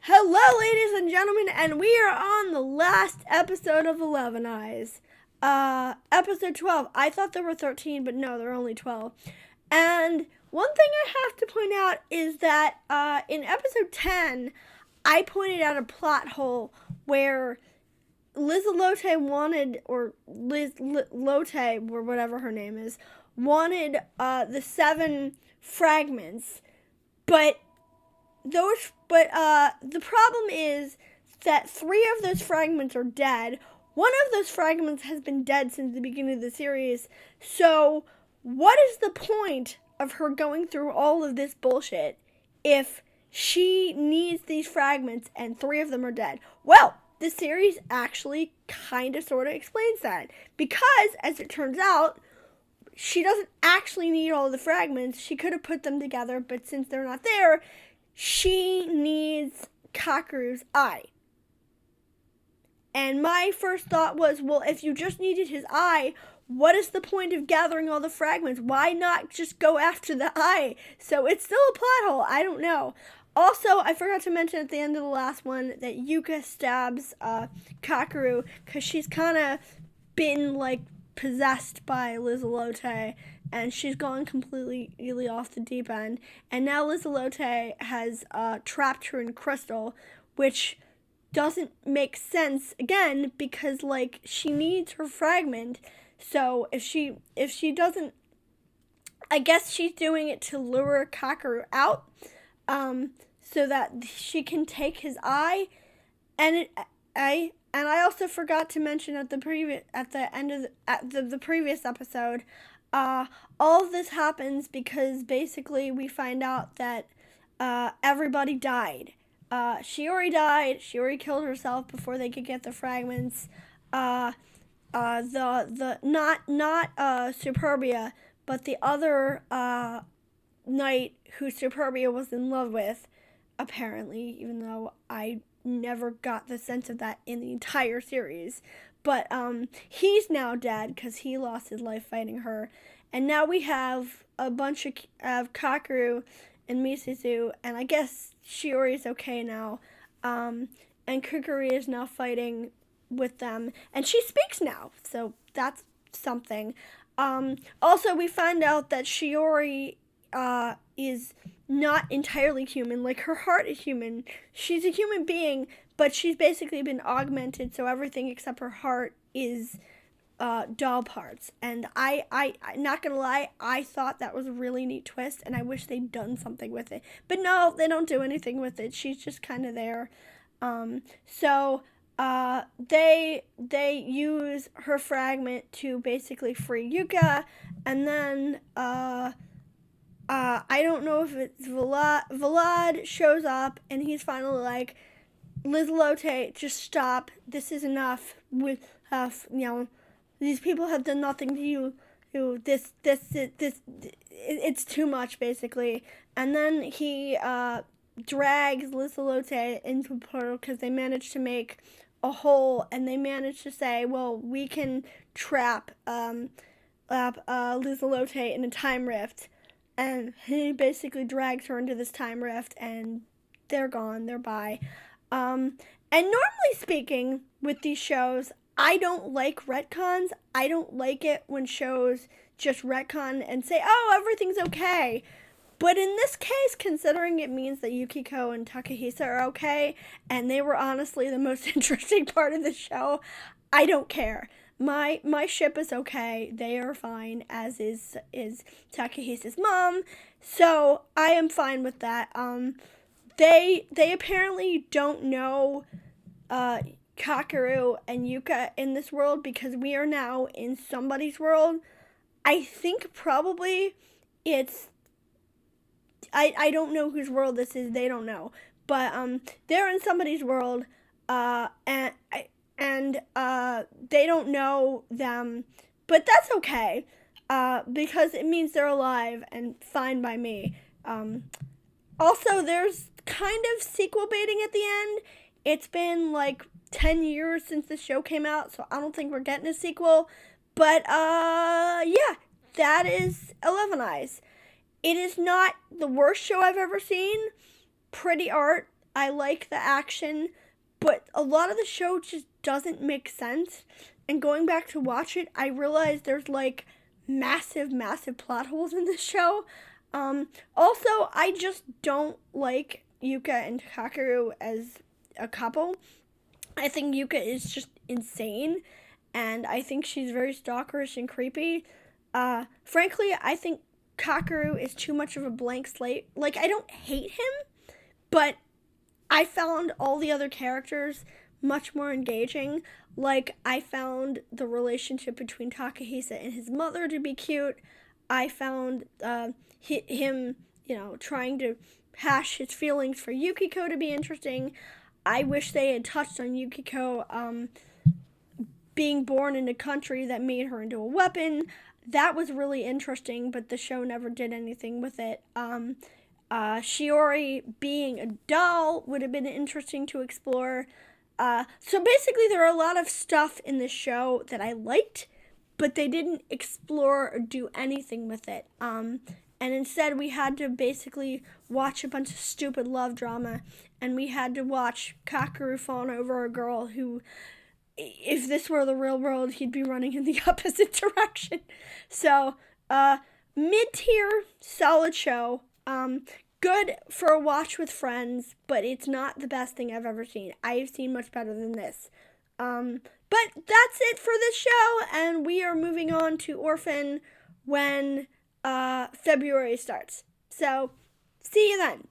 Hello, ladies and gentlemen, and we are on the last episode of 11 Eyes. Episode 12. I thought there were 13, but no, there are only 12. And one thing I have to point out is that in episode 10, I pointed out a plot hole where Liz Lotte wanted, or Lotte, or whatever her name is, wanted the 7 fragments, but the problem is that 3 of those fragments are dead. One of those fragments has been dead since the beginning of the series. So, what is the point of her going through all of this bullshit if she needs these fragments and 3 of them are dead? Well, the series actually kind of sort of explains that. Because, as it turns out, she doesn't actually need all of the fragments. She could have put them together, but since they're not there, she needs Kakeru's eye. And my first thought was, well, if you just needed his eye, what is the point of gathering all the fragments? Why not just go after the eye? So it's still a plot hole. I don't know. Also, I forgot to mention at the end of the last one that Yuka stabs Kakeru because she's kind of been, possessed by Liz Lotte, and she's gone completely off the deep end. And now Liz Lotte has trapped her in crystal, which doesn't make sense again because she needs her fragment. So if she doesn't, I guess she's doing it to lure Kakeru out, so that she can take his eye. And I also forgot to mention at the previous episode, all of this happens because basically we find out that everybody died. Shiori died. Shiori killed herself before they could get the fragments. Not Superbia, but the other knight who Superbia was in love with, apparently, even though I never got the sense of that in the entire series. But he's now dead because he lost his life fighting her. And now we have a bunch of Kakeru and Misuzu, and I guess Shiori's okay now. And Kukuri is now fighting with them, and she speaks now, so that's something. Also, we find out that Shiori is not entirely human. Her heart is human. She's a human being, but she's basically been augmented, so everything except her heart is doll parts. And I not gonna lie, I thought that was a really neat twist, and I wish they'd done something with it. But no, they don't do anything with it. She's just kind of there. They use her fragment to basically free Yuka, and then I don't know if it's Vlad shows up, and he's finally like, Liz Lotte, just stop. This is enough. These people have done nothing to you. It's too much, basically. And then he drags Liz Lotte into a portal because they managed to make a hole, and they managed to say, well, we can trap Liz Lotte in a time rift. And he basically drags her into this time rift, and they're gone. They're bye. And normally speaking, with these shows, I don't like retcons. I don't like it when shows just retcon and say, oh, everything's okay. But in this case, considering it means that Yukiko and Takahisa are okay, and they were honestly the most interesting part of the show, I don't care. My ship is okay. They are fine, as is Takahisa's mom. So I am fine with that. They apparently don't know Kakeru and Yuka in this world because we are now in somebody's world. I think probably it's I don't know whose world this is. They don't know, but they're in somebody's world, and they don't know them, but that's okay, because it means they're alive and fine by me. Also, there's kind of sequel baiting at the end. It's been 10 years since the show came out, so I don't think we're getting a sequel. But yeah, that is 11 Eyes. It is not the worst show I've ever seen. Pretty art, I like the action, but a lot of the show just doesn't make sense. And going back to watch it, I realized there's like massive plot holes in this show. Also, I just don't like Yuka and Kakeru as a couple. I think Yuka is just insane, and I think she's very stalkerish and creepy. Frankly, I think Kakeru is too much of a blank slate. Like, I don't hate him, but I found all the other characters much more engaging. Like, I found the relationship between Takahisa and his mother to be cute. I found him, trying to hash his feelings for Yukiko to be interesting. I wish they had touched on Yukiko being born in a country that made her into a weapon. That was really interesting, but the show never did anything with it. Shiori being a doll would have been interesting to explore. So basically, there are a lot of stuff in the show that I liked, but they didn't explore or do anything with it. And instead, we had to basically watch a bunch of stupid love drama, and we had to watch Kakeru fawn over a girl who, if this were the real world, he'd be running in the opposite direction. So, mid-tier, solid show. Good for a watch with friends, but it's not the best thing I've ever seen. I've seen much better than this. But that's it for this show, and we are moving on to Orphan when February starts. So, see you then.